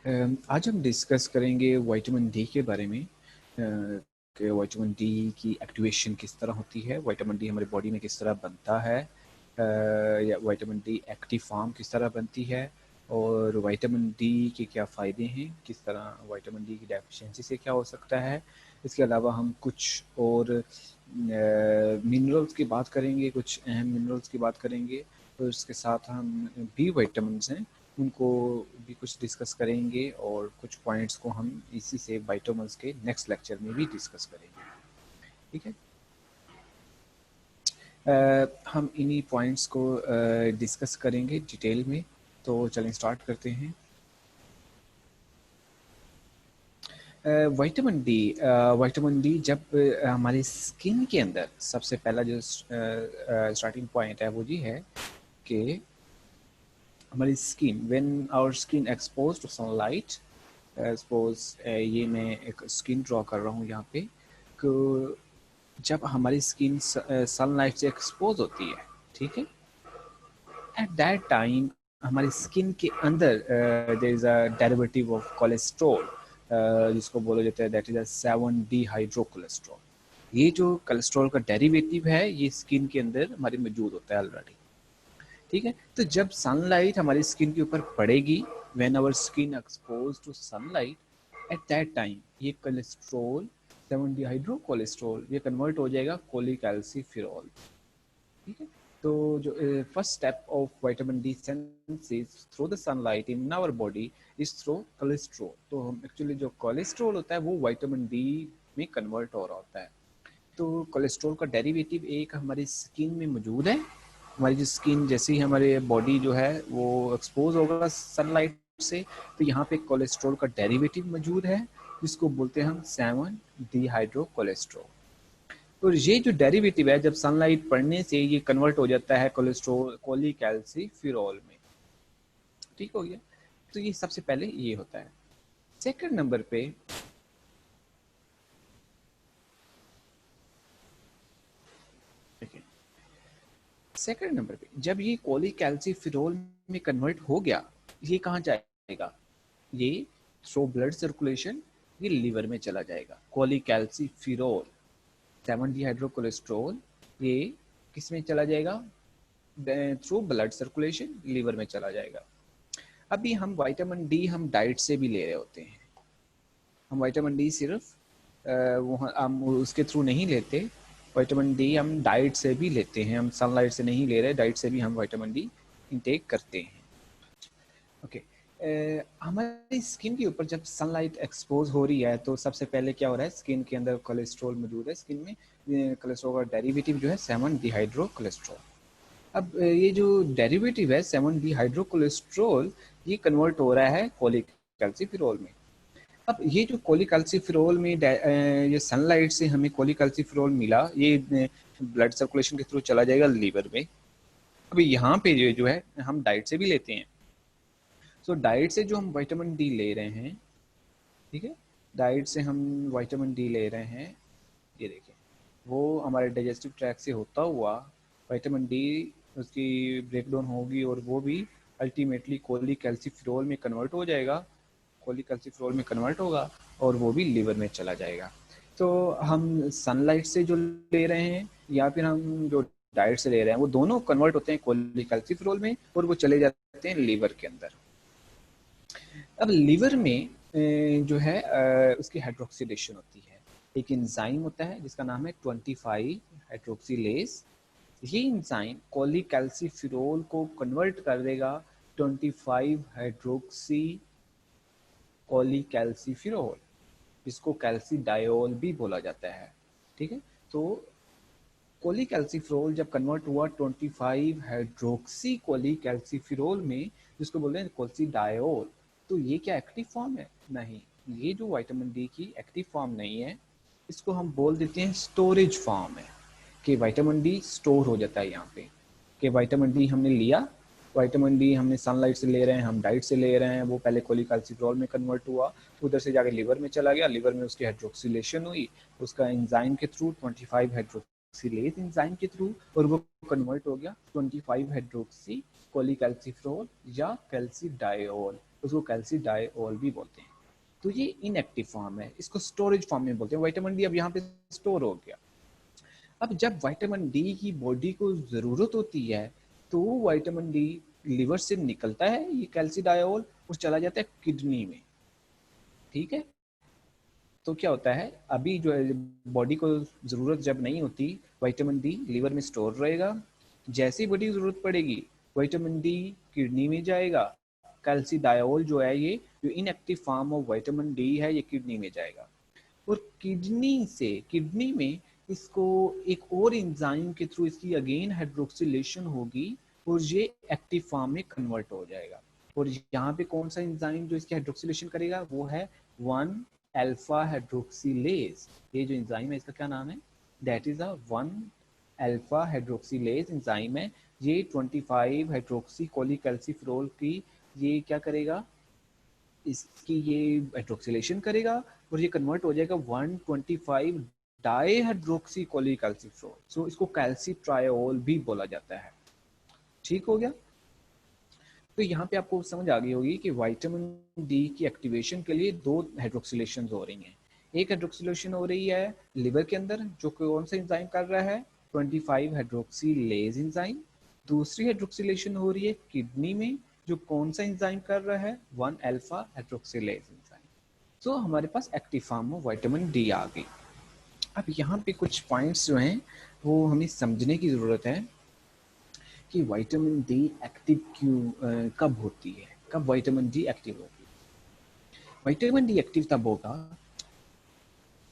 आज हम डिस्कस करेंगे विटामिन डी के बारे में कि विटामिन डी की एक्टिवेशन किस तरह होती है, विटामिन डी हमारी बॉडी में किस तरह बनता है, या विटामिन डी एक्टिव फॉर्म किस तरह बनती है और विटामिन डी के क्या फ़ायदे हैं, किस तरह विटामिन डी की डेफिशिएंसी से क्या हो सकता है। इसके अलावा हम कुछ और मिनरल्स की बात करेंगे, कुछ अहम मिनरल्स की बात करेंगे और उसके साथ हम बी विटामिन्स हैं उनको भी कुछ डिस्कस करेंगे और कुछ पॉइंट्स को हम इसी से विटामिन्स के नेक्स्ट लेक्चर में भी डिस्कस करेंगे। ठीक है, हम इन्हीं पॉइंट्स को डिस्कस करेंगे डिटेल में। तो चलें स्टार्ट करते हैं। विटामिन डी जब हमारी स्किन के अंदर सबसे पहला जो स्टार्टिंग पॉइंट है वो ये है कि हमारी skin when our skin expose to sunlight, suppose ये मैं एक स्किन ड्रॉ कर रहा हूँ यहाँ पे, कि जब हमारी स्किन सनलाइट से एक्सपोज होती है, ठीक है, एट दैट टाइम हमारी स्किन के अंदर there is a derivative of cholesterol, जिसको बोला जाता है दैट इज अ 7 डिहाइड्रोकोलेस्ट्रॉल। ये जो कोलेस्ट्रॉल का डेरिवेटिव है ये स्किन के अंदर हमारे मौजूद होता है ऑलरेडी। ठीक है, तो जब सनलाइट हमारी स्किन के ऊपर पड़ेगी, when our skin expose to sunlight, at that time ये कोलेस्ट्रॉल 7 डिहाइड्रोकोलेस्ट्रॉल ये कन्वर्ट हो जाएगा कोलिकैल्सिफेरॉल। ठीक है, तो जो first step of vitamin D synthesis through the sunlight in our body is through cholesterol. तो हम एक्चुअली जो कोलेस्ट्रॉल होता है वो विटामिन डी में कन्वर्ट हो रहा होता है। तो कोलेस्ट्रॉल का डेरिवेटिव एक हमारी स्किन में मौजूद है। हमारी जो स्किन जैसे ही हमारे बॉडी जो है वो एक्सपोज होगा सनलाइट से, तो यहाँ पे कोलेस्ट्रॉल का डेरिवेटिव मौजूद है जिसको बोलते हैं हम 7 डिहाइड्रोकोलेस्ट्रॉल। और ये जो डेरिवेटिव है जब सनलाइट पड़ने से ये कन्वर्ट हो जाता है कोलेस्ट्रॉल कोलिकैल्सिफेरॉल में। ठीक हो गया, तो ये सबसे पहले ये होता है। सेकंड नंबर पे सेकंड नंबर पे जब ये कोलिकैल्सिफेरॉल में कन्वर्ट हो गया, ये कहाँ जाएगा? ये थ्रू ब्लड सर्कुलेशन ये लीवर में चला जाएगा। कोलिकैल्सिफेरॉल 7 डिहाइड्रोकोलेस्ट्रॉल ये किस में चला जाएगा? थ्रू ब्लड सर्कुलेशन लीवर में चला जाएगा। अभी हम विटामिन डी हम डाइट से भी ले रहे होते हैं। हम विटामिन डी सिर्फ हम उसके थ्रू नहीं लेते, विटामिन डी हम डाइट से भी लेते हैं। हम सनलाइट से नहीं ले रहे, डाइट से भी हम विटामिन डी इंटेक करते हैं। ओके, हमारी स्किन के ऊपर जब सनलाइट एक्सपोज हो रही है तो सबसे पहले क्या हो रहा है, स्किन के अंदर कोलेस्ट्रॉल मौजूद है। स्किन में कोलेस्ट्रॉल का डेरिवेटिव जो है 7 डिहाइड्रोकोलेस्ट्रॉल। अब ये जो डेरिवेटिव है 7 डिहाइड्रोकोलेस्ट्रॉल ये कन्वर्ट हो रहा है कोलिकैल्सिफेरॉल में। अब ये जो कोलिकैल्सिफेरॉल में ये सनलाइट से हमें कोलिकैल्सिफेरॉल मिला, ये ब्लड सर्कुलेशन के थ्रू चला जाएगा लीवर में। अभी यहाँ पे जो है हम डाइट से भी लेते हैं। सो डाइट से जो हम विटामिन डी ले रहे हैं, ठीक है, डाइट से हम विटामिन डी ले रहे हैं, ये देखिए वो हमारे डाइजेस्टिव ट्रैक्ट से होता हुआ विटामिन डी उसकी ब्रेकडाउन होगी और वो भी अल्टीमेटली कोलिकैल्सिफेरॉल में कन्वर्ट हो जाएगा, कोलिकैल्सिफेरॉल में कन्वर्ट होगा और वो भी लीवर में चला जाएगा। तो हम सनलाइट से जो ले रहे हैं या फिर हम जो डाइट से ले रहे हैं वो दोनों कन्वर्ट होते हैं कोलिकैल्सिफेरॉल में और वो चले जाते हैं लीवर के अंदर। अब लीवर में जो है उसकी हाइड्रोक्सिलेशन होती है। एक एंजाइम होता है जिसका नाम है 25 हाइड्रोक्सिलेज। ये एंजाइम कोलिकैल्सिफेरॉल को कन्वर्ट कर देगा 25 हाइड्रोक्सी कोलिकैल्सिफेरॉल, जिसको कैल्सिडायोल भी बोला जाता है। ठीक है, तो कोलिकैल्सिफेरॉल जब कन्वर्ट हुआ 25 हाइड्रोक्सी कोलिकैल्सिफेरॉल में, जिसको बोलते हैं कैल्सिडायोल, तो ये क्या एक्टिव फॉर्म है? नहीं, ये जो विटामिन डी की एक्टिव फॉर्म नहीं है, इसको हम बोल देते हैं स्टोरेज फॉर्म है, कि विटामिन डी स्टोर हो जाता है यहाँ पे। कि विटामिन डी हमने लिया, विटामिन डी हमने सनलाइट से ले रहे हैं, हम डाइट से ले रहे हैं, वो पहले कोलिकैल्सिफेरॉल में कन्वर्ट हुआ, तो उधर से जाके लीवर में चला गया, लीवर में उसकी हाइड्रोक्सिलेशन हुई, उसका एंजाइम के थ्रू 25 हाइड्रोक्सिलेज एंजाइम के थ्रू, और वो कन्वर्ट हो गया 25 हाइड्रोक्सी कोलिकैल्सिफेरॉल या कैल्सिडायोल। उसको कैल्सिडायोल भी बोलते हैं। तो ये इनएक्टिव फॉर्म है, इसको स्टोरेज फॉर्म में बोलते हैं। विटामिन डी अब यहाँ पे स्टोर हो गया। अब जब विटामिन डी की बॉडी को जरूरत होती है तो विटामिन डी लिवर से निकलता है ये कैल्सिडायोल और चला जाता है किडनी में। ठीक है, तो क्या होता है, अभी जो है बॉडी को जरूरत जब नहीं होती विटामिन डी लिवर में स्टोर रहेगा, जैसी बॉडी जरूरत पड़ेगी विटामिन डी किडनी में जाएगा, कैल्सिडायोल जो है ये जो inactive form of vitamin D है ये किडनी में जाएगा, और किडनी में इसको एक और एंजाइम के थ्रू इसकी अगेन हाइड्रोक्सिलेशन होगी और ये एक्टिव फॉर्म में कन्वर्ट हो जाएगा। और यहाँ पे कौन सा एंजाइम जो इसकी हाइड्रोक्सिलेशन करेगा वो है 1 अल्फा हाइड्रोक्सिलेज। ये जो एंजाइम है इसका क्या नाम है, that is a 1 alpha hydroxylase enzyme है। ये 25 हाइड्रोक्सी कोलिकैल्सिफेरॉल की ये क्या करेगा, इसकी ये हाइड्रोक्सिलेशन करेगा और ये कन्वर्ट हो जाएगा 125 डाईहाइड्रोक्सी कोलिकैल्सिफेरॉल। सो इसको कैल्सिट्रायोल भी बोला जाता है। ठीक हो गया। तो यहाँ पे आपको समझ आ गई होगी कि विटामिन डी की एक्टिवेशन के लिए दो हाइड्रोक्सिलेशन हो रही हैं। एक हाइड्रोक्सिलेशन हो रही है लिवर के अंदर जो कौन सा एंजाइम कर रहा है 25 हाइड्रोक्सिलेज एंजाइम। दूसरी हाइड्रोक्सिलेशन हो रही है किडनी में जो कौन सा एंजाइम कर रहा है 1 अल्फा हाइड्रोक्सिलेज एंजाइम। तो हमारे पास active form of vitamin D आ गई। अब यहाँ पे कुछ पॉइंट्स जो हैं वो हमें समझने की ज़रूरत है कि विटामिन डी एक्टिव क्यों कब होती है, कब विटामिन डी एक्टिव होती है। विटामिन डी एक्टिव तब होगा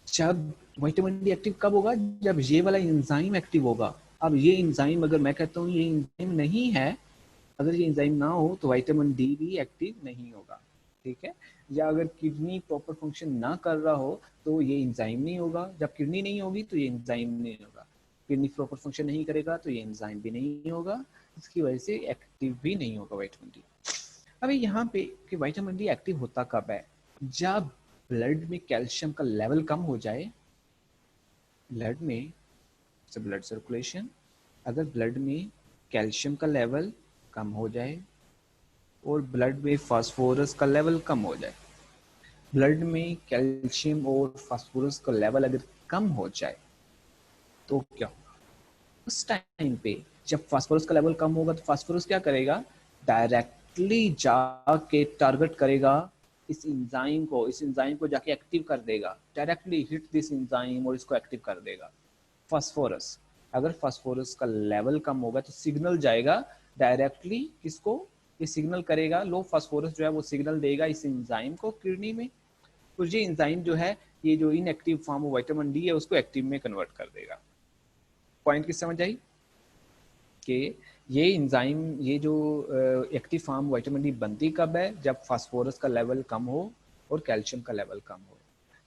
जब विटामिन डी एक्टिव कब होगा, जब ये वाला एंजाइम एक्टिव होगा। अब ये एंजाइम अगर मैं कहता हूँ ये एंजाइम नहीं है, अगर ये एंजाइम ना हो तो विटामिन डी भी एक्टिव नहीं होगा। ठीक है, या अगर किडनी प्रॉपर फंक्शन ना कर रहा हो तो ये एंजाइम नहीं होगा, जब किडनी नहीं होगी तो ये एंजाइम नहीं होगा, किडनी प्रॉपर फंक्शन नहीं करेगा तो ये एंजाइम भी नहीं होगा, इसकी वजह से एक्टिव भी नहीं होगा विटामिन डी। अभी यहाँ पे कि विटामिन डी एक्टिव होता कब है, जब ब्लड में कैल्शियम का लेवल कम हो जाए, ब्लड में ब्लड सर्कुलेशन, अगर ब्लड में कैल्शियम का लेवल कम हो जाए और ब्लड में फास्फोरस का लेवल कम हो जाए। ब्लड में कैल्शियम और फास्फोरस का लेवल अगर कम हो जाए तो क्या होगा, उस टाइम पे जब फास्फोरस का लेवल कम होगा तो फास्फोरस क्या करेगा, डायरेक्टली जाके टारगेट करेगा इस एंजाइम को जाके एक्टिव कर देगा, डायरेक्टली हिट दिस एंजाइम और इसको एक्टिव कर देगा। फास्फोरस, अगर फास्फोरस का लेवल कम होगा तो सिग्नल जाएगा डायरेक्टली किसको, ये सिग्नल करेगा, लो फास्फोरस जो है वो सिग्नल देगा इस एंजाइम को किडनी में, तो ये एंजाइम जो है ये जो inactive form of vitamin D है उसको एक्टिव में कन्वर्ट कर देगा। पॉइंट की समझ आई कि ये एंजाइम ये जो एक्टिव फॉर्म विटामिन डी बनती कब है, जब फास्फोरस का लेवल कम हो और कैल्शियम का लेवल कम हो।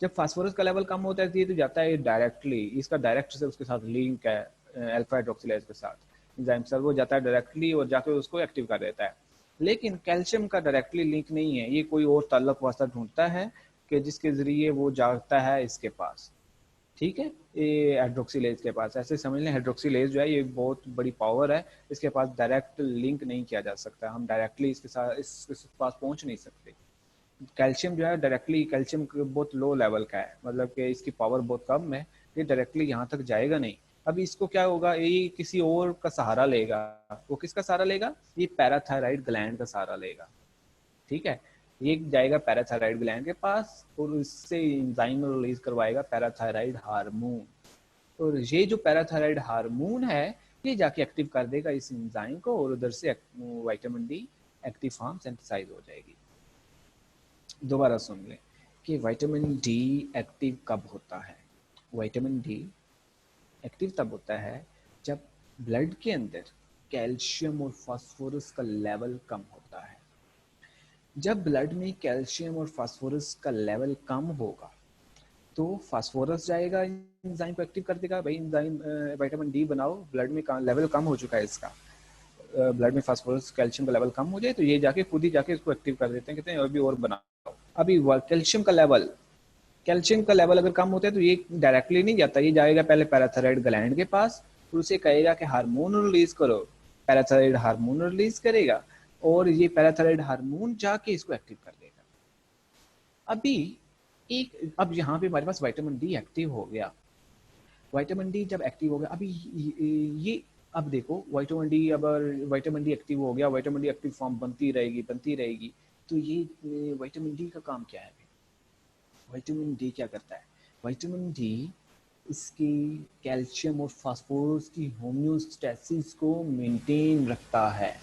जब फास्फोरस का लेवल कम होता है ये तो जाता है डायरेक्टली, इसका डायरेक्ट से उसके साथ लिंक है अल्फा हाइड्रोक्सिलेज के साथ एंजाइम सर, वो जाता है डायरेक्टली और जाकर उसको एक्टिव कर देता है। लेकिन कैल्शियम का डायरेक्टली लिंक नहीं है, ये कोई और ताल्लुक वास्ता ढूंढता है कि जिसके जरिए वो जाता है इसके पास। ठीक है, ये हाइड्रोक्सिलेज के पास, ऐसे समझ लें हाइड्रोक्सिलेज जो है ये बहुत बड़ी पावर है, इसके पास डायरेक्ट लिंक नहीं किया जा सकता, हम डायरेक्टली इसके साथ इसके पास पहुंच नहीं सकते। कैल्शियम जो है डायरेक्टली, कैल्शियम बहुत लो लेवल का है, मतलब कि इसकी पावर बहुत कम है, ये डायरेक्टली यहाँ तक जाएगा नहीं। अभी इसको क्या होगा, ये किसी और का सहारा लेगा, वो किसका सहारा लेगा, ये पैराथायराइड ग्लैंड का सहारा लेगा। ठीक है, ये जाएगा पैराथायराइड ग्लैंड के पास और इससे एंजाइम रिलीज करवाएगा पैराथायराइड हार्मोन, और ये जो पैराथायराइड हार्मोन है ये जाके एक्टिव कर देगा इस एंजाइम को और उधर से vitamin D active form synthesise हो जाएगी। दोबारा सुन लें कि विटामिन डी एक्टिव कब होता है। विटामिन डी एक्टिव तब होता है जब ब्लड के अंदर कैल्शियम और फास्फोरस का लेवल कम होता है। जब ब्लड में कैल्शियम और फास्फोरस का लेवल कम होगा तो फास्फोरस जाएगा एंजाइम को एक्टिव कर देगा, भाई एंजाइम विटामिन डी बनाओ, ब्लड में लेवल कम हो चुका है इसका, ब्लड में फास्फोरस कैल्शियम का लेवल कम हो जाए तो ये जाके खुद ही जाके इसको एक्टिव कर देते हैं, कहते हैं अभी और बनाओ। अभी कैल्शियम का लेवल अगर कम होता है तो ये डायरेक्टली नहीं जाता, ये जाएगा पहले पैराथायराइड ग्लैंड के पास और उसे कहेगा कि हार्मोन रिलीज करो, पैराथायराइड हार्मोन रिलीज करेगा, और ये पैराथायराइड हार्मोन जाके इसको एक्टिव कर देगा। अब यहाँ पे हमारे पास विटामिन डी एक्टिव हो गया। विटामिन डी जब एक्टिव हो गया, अभी ये अब देखो विटामिन डी, अब विटामिन डी एक्टिव हो गया, विटामिन डी एक्टिव फॉर्म बनती रहेगी। तो ये विटामिन डी का काम क्या है? विटामिन डी क्या करता है? विटामिन डी इसकी कैल्शियम और फास्फोरस की होम्योस्टैसिस को मेंटेन रखता है।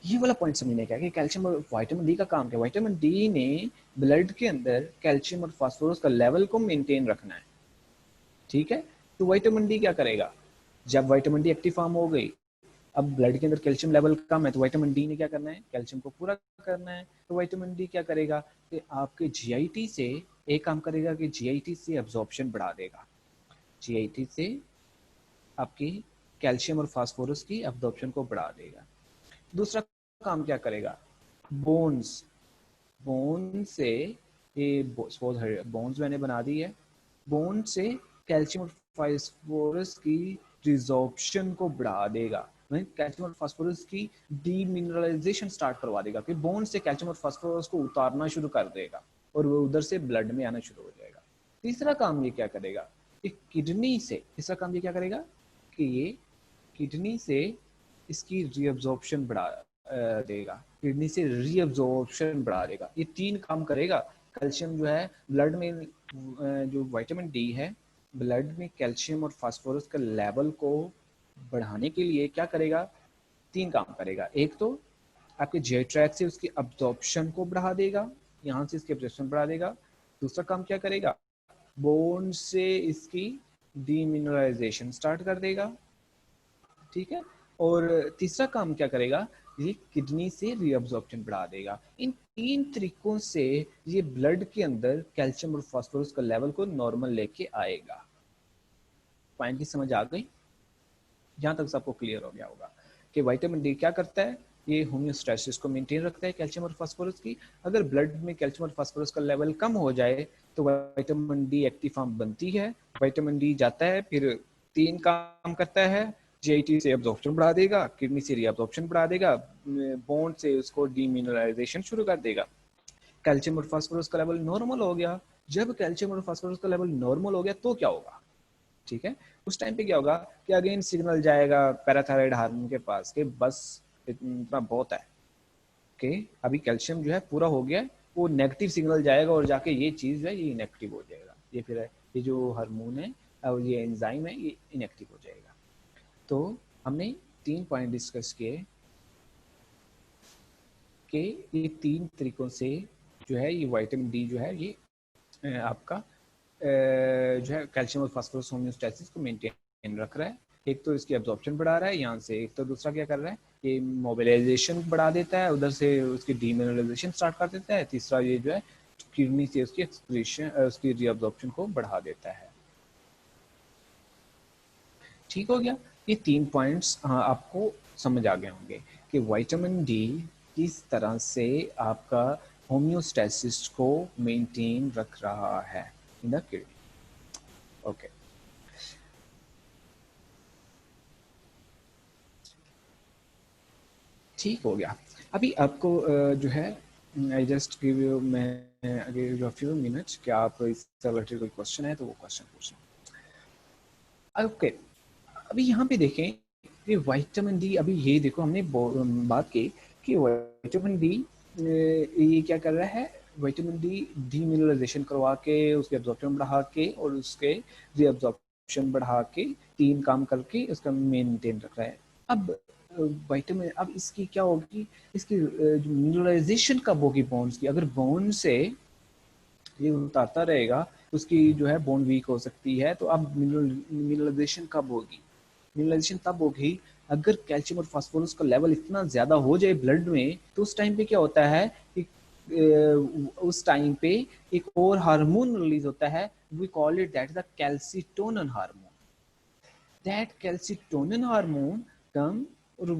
ये वाला पॉइंट समझने का है कि कैल्शियम और विटामिन डी का काम क्या है। विटामिन डी ने ब्लड के अंदर कैल्शियम और फास्फोरस का लेवल को मेंटेन रखना है, ठीक है। तो विटामिन डी क्या करेगा? जब विटामिन डी एक्टिव फॉर्म हो गई, अब ब्लड के अंदर कैल्शियम लेवल कम है, तो विटामिन डी ने क्या करना है? कैल्शियम को पूरा करना है। तो विटामिन डी क्या करेगा कि आपके जीआईटी से एक काम करेगा कि जीआईटी से एब्जॉर्प्शन बढ़ा देगा। जीआईटी से आपकी कैल्शियम और फास्फोरस की एब्जॉर्प्शन को बढ़ा देगा। दूसरा काम क्या करेगा? बोन्स से, ये बोन्स मैंने बना दी है, बोन से कैल्शियम और फास्फोरस की रिजॉर्प्शन को बढ़ा देगा। कैल्शियम और फास्फोरस की डीमिनरलाइजेशन स्टार्ट करवा देगा कि बोन से कैल्शियम और फास्फोरस को उतारना शुरू कर देगा और वो उधर से ब्लड में आना शुरू हो जाएगा। तीसरा काम ये क्या करेगा? किडनी से, तीसरा काम ये क्या करेगा कि ये किडनी से इसकी रीअब्जॉर्प्शन बढ़ा देगा, किडनी से रीअब्जॉर्प्शन बढ़ा देगा। ये 3 काम करेगा। कैल्शियम जो है ब्लड में, जो विटामिन डी है ब्लड में कैल्शियम और फास्फोरस का लेवल को बढ़ाने के लिए क्या करेगा? 3 काम करेगा। एक तो आपके जीआई ट्रैक्ट से उसकी अब्जॉर्प्शन को बढ़ा देगा, यहाँ से इसकी अब्जॉर्प्शन बढ़ा देगा। दूसरा काम क्या करेगा? बोन से इसकी डीमिनरलाइजेशन स्टार्ट कर देगा, ठीक है। और तीसरा काम क्या करेगा? ये किडनी से रीअब्जॉर्प्शन बढ़ा देगा। इन 3 तरीकों से ये ब्लड के अंदर कैल्शियम और फास्फोरस का लेवल को नॉर्मल लेके आएगा। पॉइंट की समझ आ गई? जहां तक सबको क्लियर हो गया होगा कि विटामिन डी क्या करता है? ये होम्योस्टैसिस को मेंटेन रखता है कैल्शियम और फास्फोरस की। अगर ब्लड में कैल्शियम और फास्फोरस का लेवल कम हो जाए तो विटामिन डी एक्टिव फॉर्म बनती है, विटामिन डी जाता है, फिर 3 काम करता है। जीआईटी से एब्जॉर्प्शन बढ़ा देगा, किडनी से रीअब्जॉर्प्शन बढ़ा देगा, बोन से उसको डीमिनरलाइजेशन शुरू कर देगा। कैल्शियम और फास्फोरस का लेवल नॉर्मल हो गया। जब कैल्शियम और फास्फोरस का लेवल नॉर्मल हो गया तो क्या होगा? ठीक है, उस टाइम पे क्या होगा कि अगेन सिग्नल जाएगा पैराथायराइड हार्मोन के पास कि बस इतना बहुत है कि अभी कैल्शियम जो है पूरा हो गया। वो नेगेटिव सिग्नल जाएगा और जाके ये चीज है ये इनएक्टिव हो जाएगा। ये फिर ये जो हार्मोन है और ये एंजाइम है ये इनएक्टिव हो जाएगा। तो हमने 3 पॉइंट डिस्कस किए कि ये 3 तरीकों से जो है ये विटामिन डी जो है ये आपका जो है कैल्शियम और फास्फोरस होम्योस्टैसिस को मेंटेन रख रहा है। एक तो इसकी एब्जॉर्प्शन बढ़ा रहा है यहाँ से, एक तो दूसरा क्या कर रहा है ये मोबिलाइजेशन बढ़ा देता है, उधर से उसकी डीमिनरलाइजेशन स्टार्ट कर देता है। तीसरा ये जो है किडनी से उसकी एक्सक्रीशन उसकी रीअब्जॉर्प्शन को बढ़ा देता है। ठीक हो गया? ये 3 पॉइंट्स आपको समझ आ गए होंगे कि विटामिन डी किस तरह से आपका होम्योस्टैसिस को मेंटेन रख रहा है इन द किडनी। ओके, ठीक हो गया। अभी आपको जो है आई जस्ट गिव यू, मैं give you a few minutes कि आप इससे रिलेटेड कोई क्वेश्चन है तो वो क्वेश्चन पूछना। ओके, अभी यहाँ पे देखें कि विटामिन डी, अभी ये देखो हमने बात की कि विटामिन डी ये क्या कर रहा है? विटामिन डी डीमिनरलाइजेशन करवा के उसके एब्जॉर्प्शन बढ़ा के और उसके रीअब्जॉर्प्शन बढ़ा के 3 काम करके उसका मेंटेन रख रहा है। अब विटामिन, अब इसकी क्या होगी? इसकी जो मिनरलाइजेशन कब होगी बोन्स की? अगर बोन से ये उतारता रहेगा उसकी जो है बोन वीक हो सकती है। तो अब मिनरलाइजेशन कब होगी? मिनरलाइजेशन तब होगी अगर कैल्शियम और फास्फोरस का लेवल इतना ज्यादा हो जाए ब्लड में। तो उस टाइम पे क्या होता है कि उस टाइम पे एक और हार्मोन रिलीज होता है, we call it that the calcitonin hormone. That calcitonin hormone कम और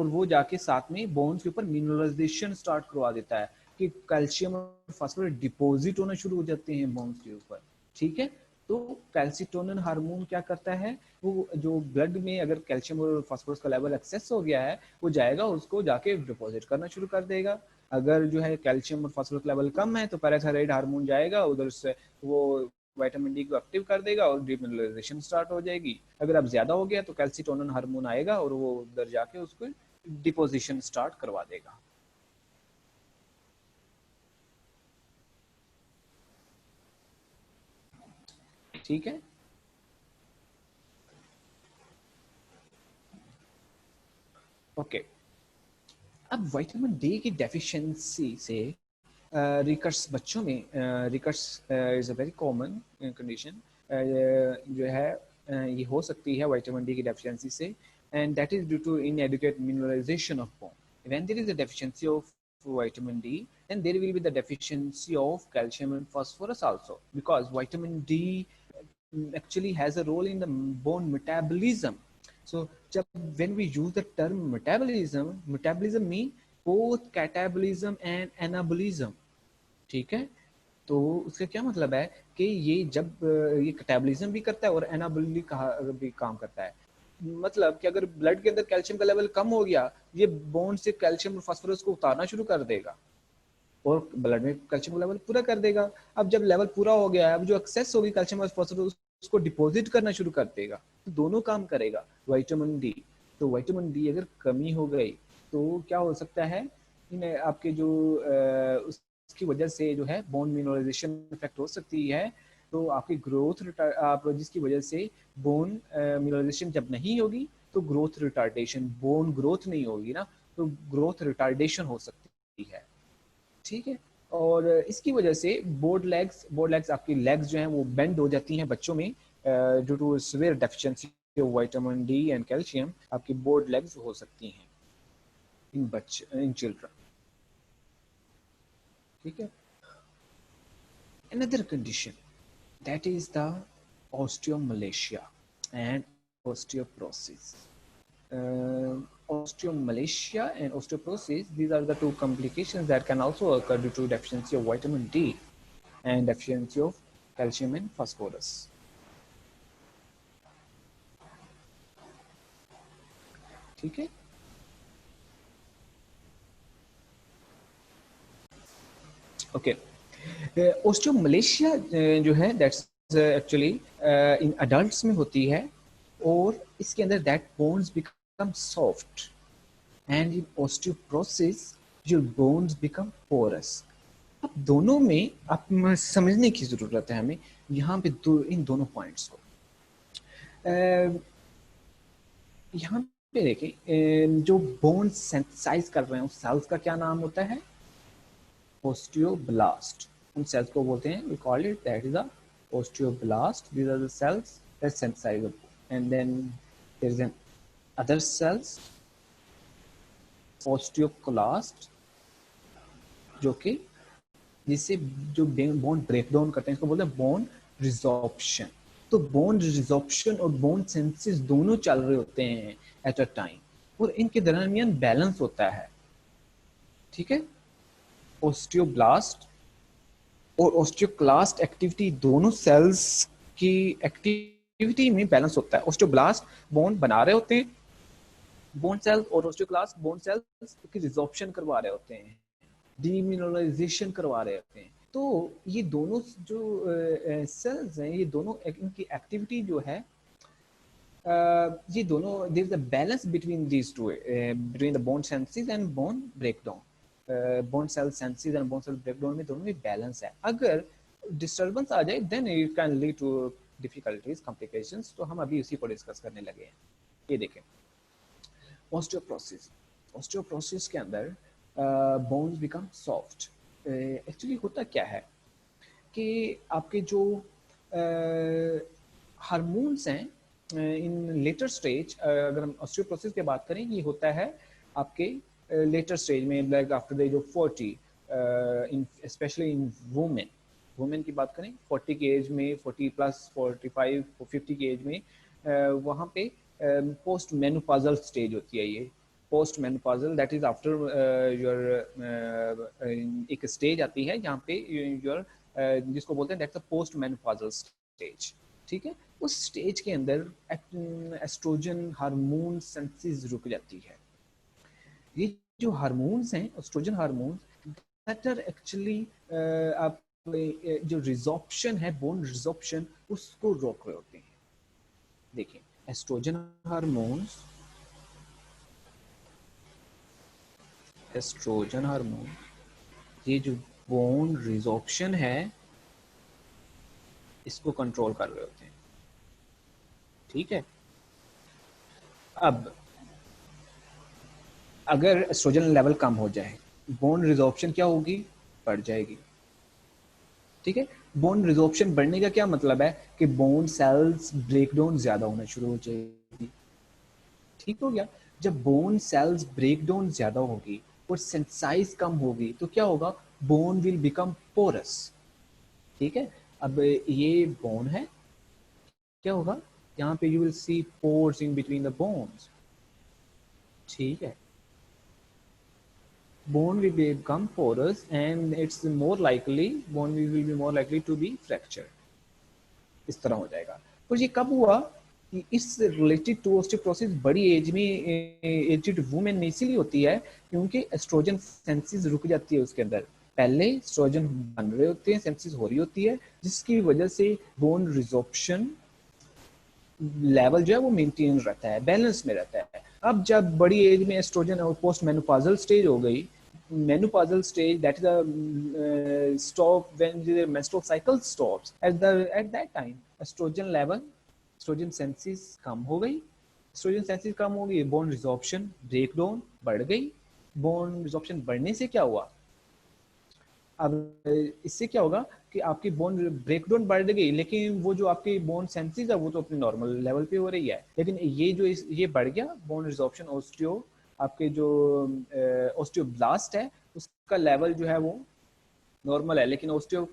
वो जाके साथ में बोन्स के ऊपर मिनरलाइजेशन स्टार्ट करवा देता है कि कैल्शियम और फास्फोरस डिपॉजिट होना शुरू हो जाते हैं बोन्स के ऊपर। ठीक है, तो कैल्सिटोनिन हार्मोन क्या करता है, वो जो ब्लड में अगर कैल्शियम और फास्फोरस का लेवल एक्सेस हो गया है, वो जाएगा उसको जाके डिपॉजिट करना शुरू कर देगा। अगर जो है कैल्शियम और फास्फोरस लेवल कम है तो पैराथायराइड हार्मोन जाएगा उधर से, वो विटामिन डी को एक्टिव कर देगा और डिमिनरलाइजेशन स्टार्ट हो जाएगी। अगर अब ज्यादा हो गया तो कैल्सिटोनिन हार्मोन आएगा और वो उधर जाके उसको डिपोजिशन स्टार्ट करवा देगा। ठीक है। ओके, अब विटामिन डी की डेफिशिएंसी से रिकट्स बच्चों में, rickets is a very common condition जो है ये हो सकती है विटामिन डी की डेफिशिएंसी से, and that is due to inadequate mineralisation of bone. When there is a deficiency of vitamin D, then there will be the deficiency of calcium and phosphorus also, because vitamin D actually has a role in the bone metabolism. So when we use the term metabolism, metabolism mean both catabolism and anabolism. ठीक है, तो उसका क्या मतलब है कि ये जब ये कैटाबॉलिज्म भी करता है और एनाबोलिक भी काम करता है। मतलब कि अगर ब्लड के अंदर कैल्शियम का लेवल कम हो गया, ये बोन से कैल्शियम और फास्फोरस को उतारना शुरू कर देगा और ब्लड में कैल्शियम का लेवल पूरा कर देगा। अब जब लेवल पूरा हो गया है, अब जो एक्सेस होगी कैल्शियम और फास्फोरस उसको डिपॉजिट करना शुरू कर देगा, तो दोनों काम करेगा विटामिन डी। तो विटामिन डी अगर कमी हो गई तो क्या हो सकता है, इन आपके जो उसकी वजह से जो है बोन मिनरलाइजेशन इफेक्ट हो सकती है। तो आपकी ग्रोथ आप जिसकी वजह से बोन मिनरलाइजेशन जब नहीं होगी तो ग्रोथ रिटार्डेशन, बोन ग्रोथ नहीं होगी ना, तो ग्रोथ रिटार्डेशन हो सकती है। ठीक है, और इसकी वजह से बोर्ड लेग्स आपकी लेग्स जो हैं वो बेंड हो जाती हैं बच्चों में, due to severe deficiency of vitamin D and calcium. आपकी बोर्ड लेग्स हो सकती हैं इन चिल्ड्रन। ठीक है, another condition that is the osteomalacia and osteoporosis. Osteomalacia and osteoporosis, these are the two complications that can also occur due to deficiency of vitamin D and deficiency of calcium and phosphorus. ठीक है, okay. Osteomalacia जो है that's actually in adults में होती है, और इसके अंदर that bones become soft, and in osteoporosis your bones become porous. अब दोनों में आप समझने की जरूरत है हमें यहाँ पे इन दोनों पॉइंट्स को। यहाँ पे देखिए, जो बोन सिंथेसाइज कर रहे हैं उस सेल्स का क्या नाम होता है, osteoblast. उन cells को बोलते हैं, we call it that is a osteoblast. These are the cells that synthesize the bone. And then there is an other cells, osteoclast, जो कि जिससे जो बोन ब्रेक डाउन करते हैं इसको बोलते हैं बोन रिजॉर्प्शन। तो बोन रिजॉर्प्शन और बोन सिंथेसिस दोनों चल रहे होते हैं एट अ टाइम, और इनके दरमियान बैलेंस होता है। ठीक है, ओस्टियोब्लास्ट और ओस्टियोक्लास्ट एक्टिविटी, दोनों सेल्स की एक्टिविटी में बैलेंस होता है। ओस्टियोब्लास्ट बोन बना रहे होते हैं बोन सेल्स, और ओस्टियोक्लास्ट बोन सेल्स की रिजॉर्प्शन करवा रहे होते हैं, डीमिनरलाइजेशन करवा रहे होते हैं। तो ये दोनों जो सेल्स हैं, ये दोनों इनकी एक्टिविटी जो है, ये दोनों there is a balance between these two, between the bone synthesis and bone breakdown. Bone cell synthesis and bone cell breakdown में दोनों में बैलेंस है। अगर डिस्टर्बेंस आ जाए then it can lead to difficulties, complications. तो हम अभी उसी को डिस्कस करने लगे हैं। ये देखें, ऑस्टियोप्रोसिस। ऑस्टियोप्रोसिस के अंदर बोन्स बिकम सॉफ्ट। एक्चुअली होता क्या है कि आपके जो हार्मोन्स हैं इन लेटर स्टेज, अगर हम ऑस्टियोप्रोसिस की बात करें, ये होता है आपके लेटर स्टेज में, like after the age of 40, especially in women. Women की बात करें 40 की एज में, 40 प्लस 45 50 की एज में, वहाँ पे पोस्ट मेनोपॉजल स्टेज होती है। ये post menopausal, that is after your एक स्टेज आती है जहाँ पे योर जिसको बोलते हैं that's a post menopausal stage, ठीक है। उस स्टेज के अंदर एस्ट्रोजन हार्मोन सिंथेसिस रुक जाती है। ये जो हार्मोन्स हैं oestrogen hormones that are actually आप जो रिजॉर्प्शन है बोन रिजॉर्प्शन उसको रोक रहे होते हैं। देखिए एस्ट्रोजन हार्मोन्स ये जो बोन रिजॉर्प्शन है इसको कंट्रोल कर रहे होते हैं, ठीक है। अब अगर एस्ट्रोजन लेवल कम हो जाए बोन रिजॉर्प्शन क्या होगी, बढ़ जाएगी, ठीक है। बोन रिजॉर्प्शन बढ़ने का क्या मतलब है कि बोन सेल्स ब्रेकडाउन ज्यादा होना शुरू हो जाएगी, ठीक हो गया। जब बोन सेल्स ब्रेकडाउन ज्यादा होगी और साइज कम होगी तो क्या होगा, बोन विल बिकम पोरस, ठीक है। अब ये बोन है, क्या होगा यहाँ पे you will see pores in between the bones, ठीक है। bone will become porous and it's more likely bone will be more likely to be fractured, इस तरह हो जाएगा। तो ये कब हुआ कि इस रिलेटेड टू ऑस्टियोपोरोसिस बड़ी एज में एजिड वुमेन में इसीलिए होती है क्योंकि एस्ट्रोजन सेंसिस रुक जाती है उसके अंदर, पहले एस्ट्रोजन बन रहे होते हैं सेंसिस हो रही होती है जिसकी वजह से बोन रिजॉर्प्शन लेवल जो है वो मेंटेन रहता है, बैलेंस में रहता है। अब जब बड़ी एज में एस्ट्रोजन और पोस्ट मेनोपॉजल स्टेज हो गई, menopausal stage that is a stop when the menstrual cycle stops at that time estrogen senses कम हो गई, estrogen senses कम हो गई, बोन रिजॉर्प्शन ब्रेकडाउन बढ़ गई। बोन रिजॉर्प्शन बढ़ने से क्या हुआ, अब इससे क्या होगा कि आपकी बोन ब्रेकडाउन बढ़ गई लेकिन वो जो आपकी बोन सेंसिस है वो तो अपने नॉर्मल लेवल पे हो रही है, लेकिन ये जो ये बढ़ गया बोन रिजॉर्प्शन ऑस्टियो आपके जो ऑस्टियोब्लास्ट है उसका लेवल जो है वो नॉर्मल है, लेकिन ऑस्टियो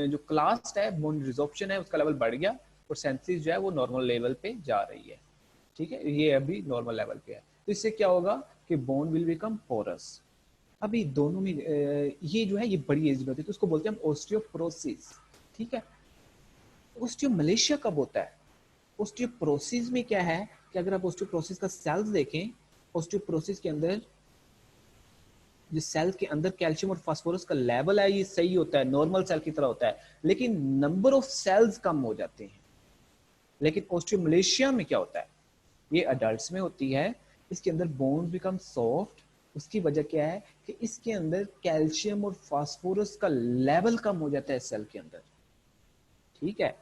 जो क्लास्ट है बोन रिजॉर्प्शन है उसका लेवल बढ़ गया और सेंसिस जो है वो नॉर्मल लेवल पे जा रही है, ठीक है। ये अभी नॉर्मल लेवल पे है तो इससे क्या होगा कि बोन विल बिकम पोरस। अभी दोनों में ये जो है ये बड़ी एज में होती है तो उसको बोलते हैं हम ऑस्टियोपोरोसिस, ठीक है। ऑस्टियोमलेशिया कब होता है, ऑस्टियोपोरोसिस में क्या है कि अगर आप ऑस्टियोपोरोसिस का सेल्स देखें, ऑस्टियोपोरोसिस के अंदर जिस सेल के अंदर कैल्शियम और फास्फोरस का लेवल है ये सही होता है, नॉर्मल सेल की तरह होता है, लेकिन नंबर ऑफ सेल्स कम हो जाते हैं। लेकिन ऑस्टियोमलेशिया में क्या होता है, ये अडल्ट्स में होती है, इसके अंदर बोन्स बिकम सॉफ्ट, उसकी वजह क्या है कि इसके अंदर कैल्शियम और फास्फोरस का लेवल कम हो जाता है सेल के अंदर, ठीक है।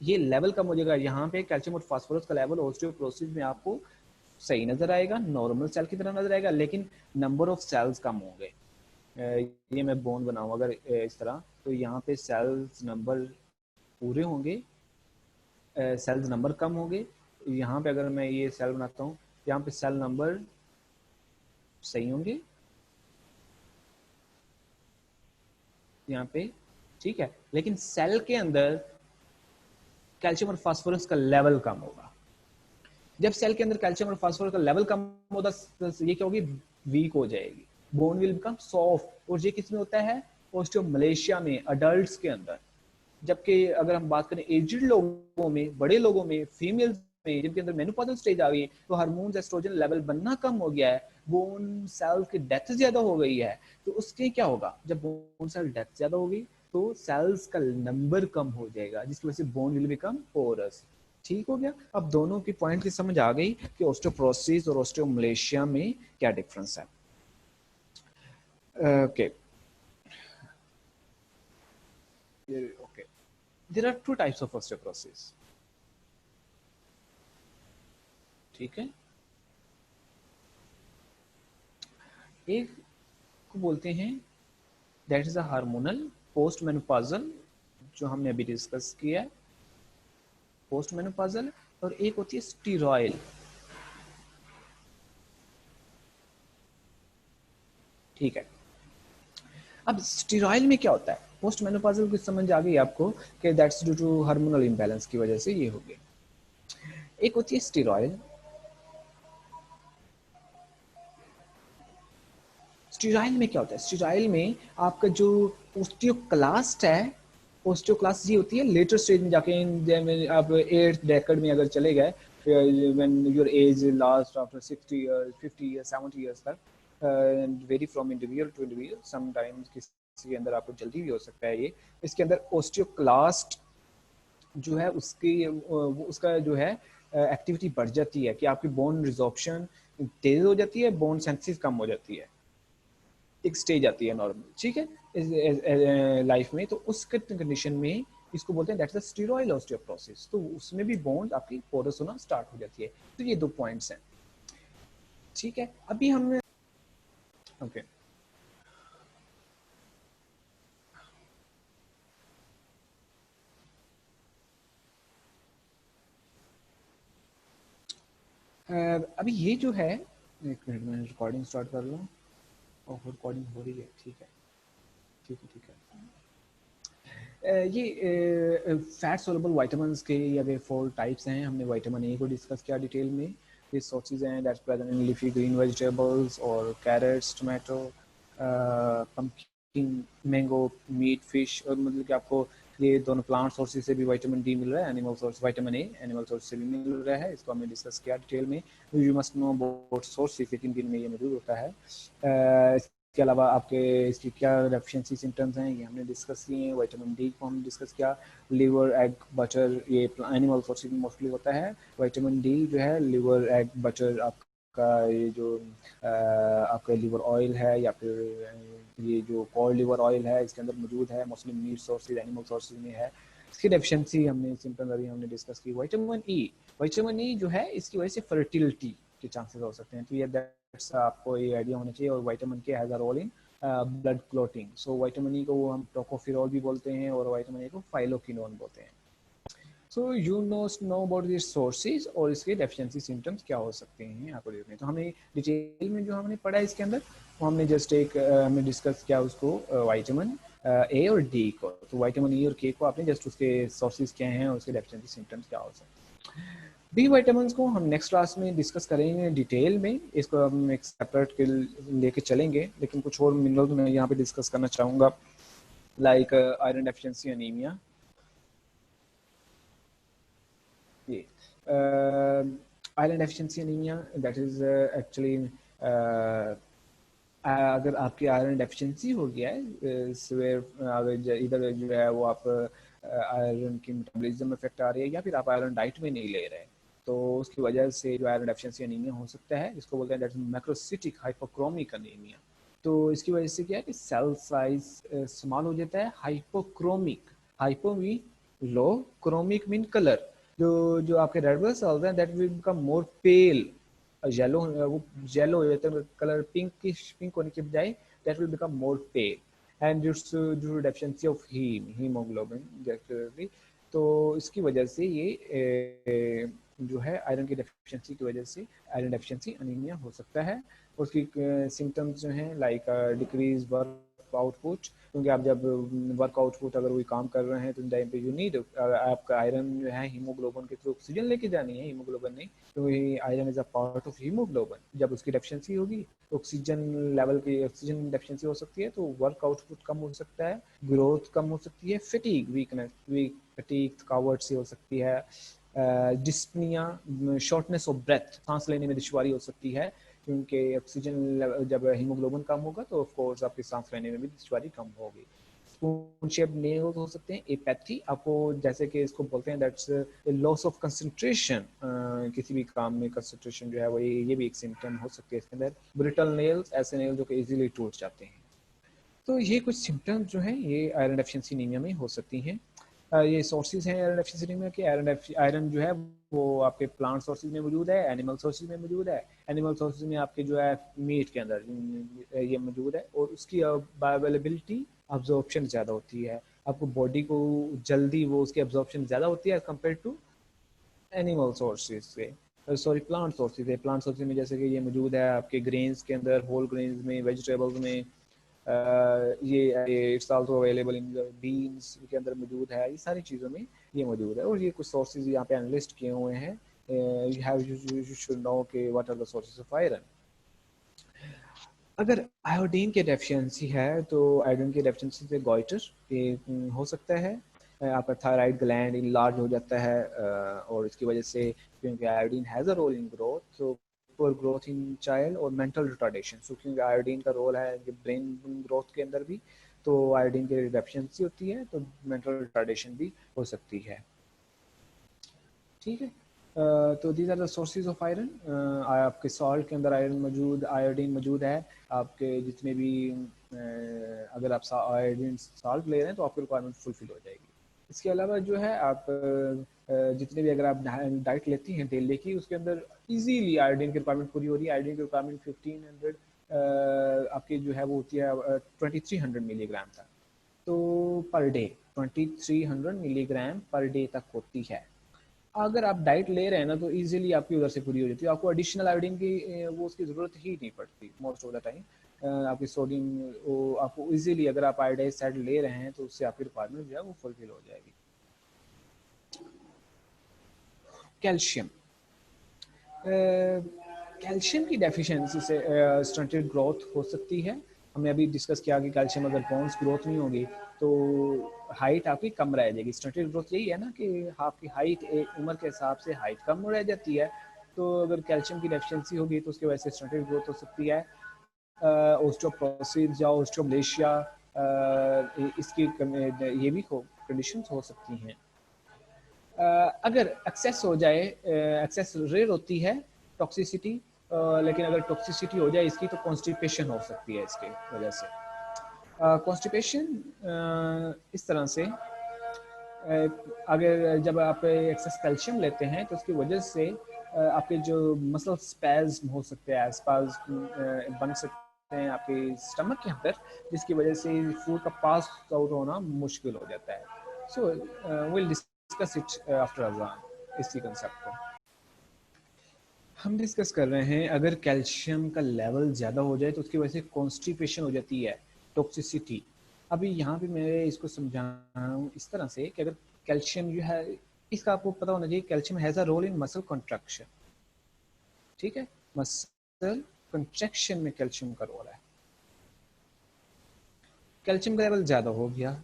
ये लेवल कम हो जाएगा, यहाँ पे कैल्शियम और फास्फोरस का लेवल ऑस्टियोपोरोसिस में आपको सही नजर आएगा, नॉर्मल सेल की तरह नजर आएगा, लेकिन नंबर ऑफ सेल्स कम होंगे। ये मैं बोन बनाऊं अगर इस तरह तो यहाँ पे सेल्स नंबर पूरे होंगे, सेल्स नंबर कम होंगे। यहाँ पे अगर मैं ये सेल बनाता हूँ यहाँ पे सेल नंबर सही होंगे यहाँ पे, ठीक है, लेकिन सेल के अंदर कैल्शियम और फास्फोरस का लेवल कम होगा। जब सेल के अंदर कैल्शियम और फास्फोरस का लेवल कम होता ये क्या होगी, वीक हो जाएगी, बोन विल बिकम सॉफ्ट। और ये किस में होता है, ऑस्टियोमलेशिया में, अडल्ट्स के अंदर। जबकि अगर हम बात करें एजिड लोगों में, बड़े लोगों में, फीमेल्स में जिनके अंदर मेनोपॉजल स्टेज आ गई है तो हार्मोन्स एस्ट्रोजन लेवल बनना कम हो गया है, बोन सेल की डेथ ज्यादा हो गई है, तो उसके क्या होगा, जब बोन सेल डेथ ज्यादा होगी तो सेल्स का नंबर कम हो जाएगा जिसकी वजह से बोन विल बिकम पोरस, ठीक हो गया। अब दोनों की पॉइंट की समझ आ गई कि ऑस्टियोपोरोसिस और ऑस्टियोमलेशिया में क्या डिफरेंस है। Okay okay, there are two types of osteoporosis, ठीक है। एक को बोलते हैं that is a hormonal post menopausal, जो हमने अभी डिस्कस किया है, पोस्ट मेनोपॉजल। और एक होती है स्टीरॉयल, ठीक है। अब स्टीरॉयल में क्या होता है, पोस्ट मेनोपॉजल की समझ आ गई आपको कि that's due to hormonal imbalance की वजह से ये हो गया। एक होती है स्टीरॉयल, स्टीराइल में क्या होता है, स्टीराइल में आपका जो ओस्टियोक्लास्ट है, ओस्टियोक्लास्ट होती है लेटर स्टेज में जाके, आप 8th डेकेड में अगर चले गए, when your age lasts after 60 years, 50 years, 70 years तक, and vary from individual to individual, sometimes किसी के अंदर आपको जल्दी भी हो सकता है ये। इसके अंदर ओस्टियोक्लास्ट जो है उसकी उसका जो है एक्टिविटी बढ़ जाती है कि आपकी बोन रिजॉर्प्शन तेज हो जाती है, बोन सेंसिस कम हो जाती है, एक स्टेज आती है नॉर्मल, ठीक है, लाइफ में। तो उस कंडीशन में इसको बोलते हैं दैट्स द स्टेरॉइड ऑस्टियोपोरोसिस। तो उसमें भी बोन्स आपकी पोरस होना स्टार्ट हो जाती है। तो ये 2 पॉइंट्स हैं, ठीक है। अभी हमने ओके अभी ये जो है, एक मिनट में रिकॉर्डिंग स्टार्ट कर लूँ। और रिकॉर्डिंग हो रही है, ठीक है ठीक है ठीक है। ये फैट सोलुबल विटामिन्स के या वे 4 टाइप्स हैं। हमने विटामिन ए को डिस्कस किया डिटेल में। ये सोर्सेज हैं that's present in leafy green vegetables और carrots, tomato, pumpkin, mango, meat, fish. और मतलब कि आपको ये दोनों प्लांट सोर्सेज से भी विटामिन डी मिल रहा है, animal source vitamin A animal source से भी मिल रहा है। इसको हमने डिस्कस किया डिटेल में। You must know about sources, लेकिन दिन में ये मौजूद होता है। इसके अलावा आपके इसकी क्या डेफिशिएंसी सिम्टम्स हैं ये हमने डिस्कस किए हैं। विटामिन डी को हमने डिस्कस किया। लिवर, एग, बटर, ये एनिमल सोर्सेज में मोस्टली होता है। विटामिन डी जो है लिवर, एग, बटर, आपका ये जो आपका लिवर ऑयल है या फिर ये जो कॉड लिवर ऑयल है इसके अंदर मौजूद है। Mostly meat sources, animal sources में है। इसकी डेफिशिएंसी हमने सिम्टम्स अभी हमने डिस्कस की। विटामिन ई जो है इसकी वजह से फर्टिलिटी के चांसेस हो सकते हैं। तो ये आपको ये आइडिया होना चाहिए। और vitamin K has a role in blood clotting. So vitamin E को हम टोकोफेरॉल भी बोलते हैं और विटामिन ए को फाइलोक्विनोन बोलते हैं। So you know about this sources और इसके डेफिशिएंसी सिम्टम्स क्या हो सकते हैं आपको देखने। तो हमें डिटेल में जो हमने पढ़ा इसके अंदर वो हमने जस्ट एक हमने डिस्कस किया उसको विटामिन ए और डी को। तो विटामिन ई और के को आपने जस्ट उसके सोर्सेज क्या हैं और उसके डेफिशिएंसी सिम्टम्स क्या हो सकते हैं। बी विटामिन को हम नेक्स्ट क्लास में डिस्कस करेंगे डिटेल में। इसको हम एक सेपरेट के लेके चलेंगे। लेकिन कुछ और मिनरल्स मैं यहाँ पे डिस्कस करना चाहूँगा, लाइक आयरन डेफिशिएंसी एनीमिया। ये iron deficiency anaemia that is actually अगर आपकी आयरन डेफिशिएंसी हो गया है अगर इधर जो है वो आप आयरन की मेटाबॉलिज्म में इफेक्ट आ रही है या फिर आप आयरन डाइट में नहीं ले रहे, तो उसकी वजह से जो आयरन डेफिशिएंसी एनीमिया हो सकता है। इसको बोलते हैं that is macrocytic hypochromic anaemia. तो इसकी वजह से क्या है कि सेल साइज स्मॉल हो जाता है। Hypochromic, hypo mean low, chromic mean colour. जो जो आपके रेड ब्लड सेल्स हैं that will become more pale, yellow, वो येलो हो जाता है कलर, पिंक होने के बजाय that will become more pale and due deficiency of haemoglobin. तो इसकी वजह से ये जो है आयरन की डेफिशिएंसी की वजह से आयरन डेफिशिएंसी एनीमिया हो सकता है। उसकी सिम्टम्स जो हैं लाइक डिक्रीज वर्क आउटपुट, क्योंकि आप जब वर्क आउटपुट अगर कोई काम कर रहे हैं तो टाइम पे यू नीड आपका आयरन जो है हीमोग्लोबिन के थ्रू ऑक्सीजन लेके जानी है, हीमोग्लोबिन नहीं। तो iron is a part of haemoglobin. जब उसकी डेफिशिएंसी होगी ऑक्सीजन लेवल की, ऑक्सीजन डेफिशिएंसी हो सकती है तो वर्क आउटपुट कम हो सकता है, ग्रोथ कम हो सकती है, फटीग, वीकनेस, फटीग, थकावट सी हो सकती है, डिस्पनिया, शॉर्टनेस ऑफ ब्रेथ, सांस लेने में दुश्वारी हो सकती है, क्योंकि ऑक्सीजन जब हीमोग्लोबिन कम होगा तो ऑफ कोर्स आपकी सांस लेने में भी दुश्वारी कम होगी। स्पून शेप नेल्स हो सकते हैं। एपैथी, आपको जैसे कि इसको बोलते हैं दैट्स लॉस ऑफ कंसंट्रेशन, किसी भी काम में कंसंट्रेशन जो है वो ये भी एक सिम्टम हो सकती है इसके अंदर। ब्रिटल नेल्स, ऐसे नेल्स जो कि इजीली टूट जाते हैं। तो ये कुछ सिम्टम्स जो हैं ये आयरन डेफिशिएंसी एनीमिया में हो सकती हैं। ये सोर्सेज हैं आयरन डेफिशिएंसी एनीमिया के। आयरन जो है वो आपके प्लांट सोर्सेज में मौजूद है, एनिमल सोर्सेज में मौजूद है। एनिमल सोर्सेज में आपके जो है मीट के अंदर ये मौजूद है और उसकी बायोअवेलेबिलिटी, अब्जॉर्प्शन ज़्यादा होती है। आपको बॉडी को जल्दी वो उसकी अब्जॉर्प्शन ज़्यादा होती है as compare to animal sources से, सॉरी प्लांट सोर्सेज है। प्लांट सोर्सेज में जैसे कि ये मौजूद है आपके ग्रेन्स के अंदर, होल ग्रेन्स में, वेजिटेबल्स में, ये it's also available in beans के अंदर मौजूद है। ये सारी चीज़ों में ये मौजूद है और ये कुछ सोर्सेज यहाँ पे एनालिस्ट किए हुए हैं। यू शुड नो कि what are the sources of iron. अगर आयोडीन की डेफिशिएंसी है तो आयोडीन की डेफिशिएंसी से गॉइटर हो सकता है। आपका थायराइड ग्लैंड इनलार्ज हो जाता है और इसकी वजह से क्योंकि iodine has a role in growth, so poor growth in child और मेंटल रिटार्डेशन। सो क्योंकि आयोडीन का रोल है ब्रेन ग्रोथ के अंदर भी, तो आयोडीन की डेफिशिएंसी होती है तो मेंटल रिटार्डेशन भी हो सकती है। ठीक है, तो these are the sources of iron. आपके सॉल्ट के अंदर आयरन मौजूद, आयोडीन मौजूद है। आपके जितने भी अगर आप आयोडीन सॉल्ट ले रहे हैं तो आपकी रिक्वायरमेंट फुलफिल हो जाएगी। इसके अलावा जो है आप जितने भी अगर आप डाइट लेती हैं डेली की, उसके अंदर इजीली आयोडीन की रिक्वायरमेंट पूरी हो रही है। आयोडीन की रिक्वायरमेंट 1500 आपकी जो है वो होती है 2300 मिलीग्राम तक, तो per day 2300 milligram per day तक होती है। अगर आप डाइट ले रहे हैं ना तो इजीली आपकी उधर से पूरी हो जाती है, आपको एडिशनल आयोडीन की वो उसकी ज़रूरत ही नहीं पड़ती मोस्ट ऑफ द टाइम। आपकी सोडियम वो आपको इजीली, अगर आप आयोडाइज्ड ले रहे हैं तो उससे आपकी रिक्वायरमेंट जो है वो फुलफिल हो जाएगी। कैल्शियम, कैल्शियम की डेफिशिएंसी से स्टंटेड ग्रोथ हो सकती है। हमने अभी डिस्कस किया कि कैल्शियम अगर बोन्स ग्रोथ नहीं होगी तो हाइट आपकी कम रह जाएगी। स्टंटेड ग्रोथ यही है ना कि आपकी हाइट एक उम्र के हिसाब से हाइट कम रह जाती है, तो अगर कैल्शियम की डेफिशिएंसी होगी तो उसकी वजह से स्टंटेड ग्रोथ हो सकती है। ओस्टियोपोरोसिस या ओस्टियोब्लेशिया, इसकी ये भी कंडीशंस हो सकती हैं। अगर एक्सेस हो जाए, एक्सेस रेयर होती है टॉक्सिसिटी, लेकिन अगर टॉक्सिसिटी हो जाए इसकी तो कॉन्स्टिपेशन हो सकती है इसके वजह से। कॉन्स्टिपेशन इस तरह से, अगर जब आप एक्सेस कैल्शियम लेते हैं तो उसकी वजह से आपके जो मसल स्पैज्म हो सकते हैं, स्पैज्म बन सकते हैं आपके स्टमक के अंदर, जिसकी वजह से फूड का पास आउट होना मुश्किल हो जाता है। So will discuss it after अजान, इसी कंसेप्ट को हम डिस्कस कर रहे हैं। अगर कैल्शियम का लेवल ज़्यादा हो जाए तो उसकी वजह से कॉन्स्टिपेशन हो जाती है, टॉक्सिसिटी। अभी यहाँ पे मैं इसको समझा रहा हूँ इस तरह से कि अगर कैल्शियम जो है, इसका आपको पता होना चाहिए, calcium has a role in muscle contraction. ठीक है, मसल कंट्रैक्शन में कैल्शियम का रोल है। कैल्शियम का लेवल ज़्यादा हो गया,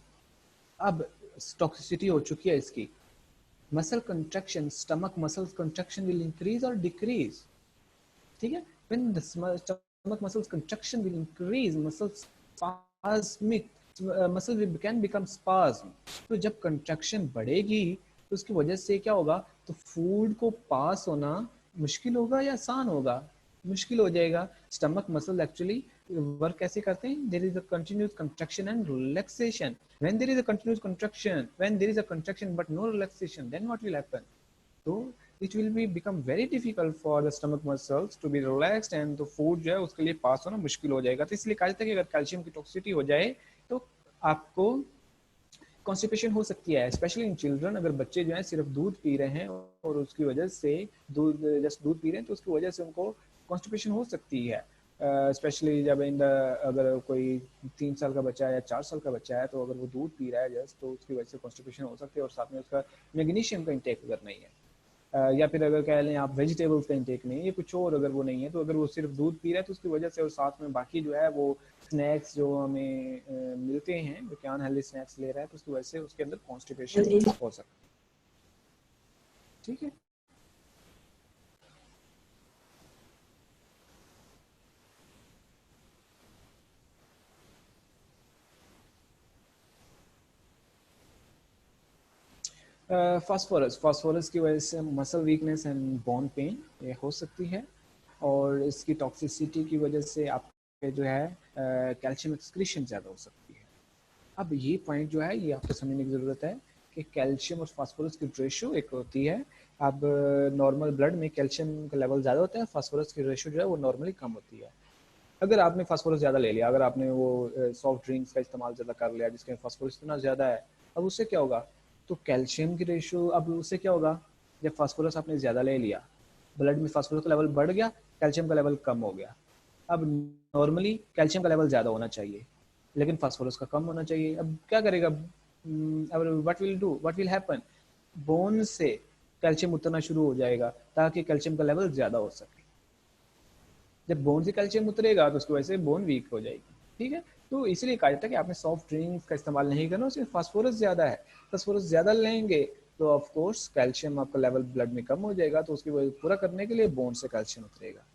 अब टॉक्सिसिटी हो चुकी है इसकी। Muscle contraction, stomach muscle contraction will increase और डिक्रीज। ठीक है, when the stomach muscles contraction will increase, muscle spasmic, muscle can become spasm। तो जब कंट्रैक्शन बढ़ेगी तो उसकी वजह से क्या होगा, तो फूड को पास होना मुश्किल होगा या आसान होगा, मुश्किल हो जाएगा। स्टमक मसल एक्चुअली वर्क कैसे करते हैं, there is a continuous contraction and relaxation. When there is a continuous contraction, when there is a contraction but no relaxation, then what will happen, तो it will be become very difficult for the stomach muscles to be relaxed and the food जो है उसके लिए पास होना मुश्किल हो जाएगा। तो इसलिए कहा जाता है कि अगर कैल्शियम की टॉक्सिसिटी हो जाए तो आपको कॉन्स्टिपेशन हो सकती है, स्पेशली इन चिल्ड्रन। अगर बच्चे जो है सिर्फ दूध पी रहे हैं और उसकी वजह से जस्ट दूध पी रहे हैं तो उसकी वजह से उनको कॉन्स्टिपेशन हो सकती है। स्पेशली जब इन द, अगर कोई 3 साल का बच्चा है या 4 साल का बच्चा है तो अगर वो दूध पी रहा है जस्ट, तो उसकी वजह से कॉन्स्टिपेशन हो सकती है और साथ में उसका मैग्नीशियम का इंटेक अगर नहीं है, या फिर अगर कह लें आप वेजिटेबल्स का इंटेक नहीं है, कुछ और अगर वो नहीं है, तो अगर वो सिर्फ दूध पी रहा है तो उसकी वजह से, और साथ में बाकी जो है वो स्नैक्स जो हमें मिलते हैं, जो कि अनहेल्दी स्नैक्स ले रहा है, तो उसकी वजह से उसके अंदर कॉन्स्टिपेशन हो सकता है। ठीक है, फास्फोरस, फास्फोरस की वजह से muscle weakness and bone pen ये हो सकती है, और इसकी टॉक्सिसिटी की वजह से आपके जो है कैल्शियम एक्सक्रीशन ज़्यादा हो सकती है। अब ये पॉइंट जो है ये आपको समझने की ज़रूरत है कि कैल्शियम और फास्फोरस की रेशियो एक होती है। अब नॉर्मल ब्लड में कैल्शियम का लेवल ज़्यादा होता है, फास्फोरस की रेशियो जो है वो नॉर्मली कम होती है। अगर आपने फास्फोरस ज़्यादा ले लिया, अगर आपने वो सॉफ्ट ड्रिंक्स का इस्तेमाल ज़्यादा कर लिया जिसके फास्फोरस इतना ज़्यादा है, अब उससे क्या होगा, तो कैल्शियम की रेशियो, अब उससे क्या होगा, जब फास्फोरस आपने ज़्यादा ले लिया, ब्लड में फास्फोरस का लेवल बढ़ गया, कैल्शियम का लेवल कम हो गया। अब नॉर्मली कैल्शियम का लेवल ज़्यादा होना चाहिए लेकिन फास्फोरस का कम होना चाहिए। अब क्या करेगा, अब व्हाट विल हैपन, बोन से कैल्शियम उतरना शुरू हो जाएगा ताकि कैल्शियम का लेवल ज़्यादा हो सके। जब बोन से कैल्शियम उतरेगा तो उसकी वजह से बोन वीक हो जाएगी। ठीक है, तो इसलिए कहा जाता है कि आपने सॉफ्ट ड्रिंक्स का इस्तेमाल नहीं करना, उसमें फास्फोरस ज़्यादा है, फास्फोरस ज़्यादा लेंगे तो ऑफ कोर्स कैल्शियम आपका लेवल ब्लड में कम हो जाएगा, तो उसकी वजह पूरा करने के लिए बोन से कैल्शियम उतरेगा।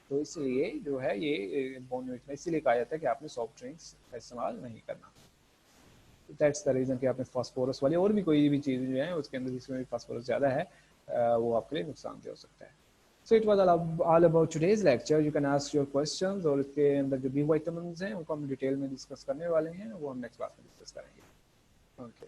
तो इसलिए जो है ये बोन में इसीलिए कहा जाता है कि आपने सॉफ्ट ड्रिंक्स का इस्तेमाल नहीं करना। दैट्स द रीज़न कि आपने फास्फोरस वाली और भी कोई भी चीज़ जो है उसके अंदर जिसमें भी फास्फोरस ज़्यादा है वो आपके लिए नुकसानदेह हो सकता है। So it was all about today's lecture. You can ask your questions और इसके अंदर जो बी विटामिन हैं उनको हम डिटेल में डिस्कस करने वाले हैं, वो हम नेक्स्ट क्लास में डिस्कस करेंगे। ओके।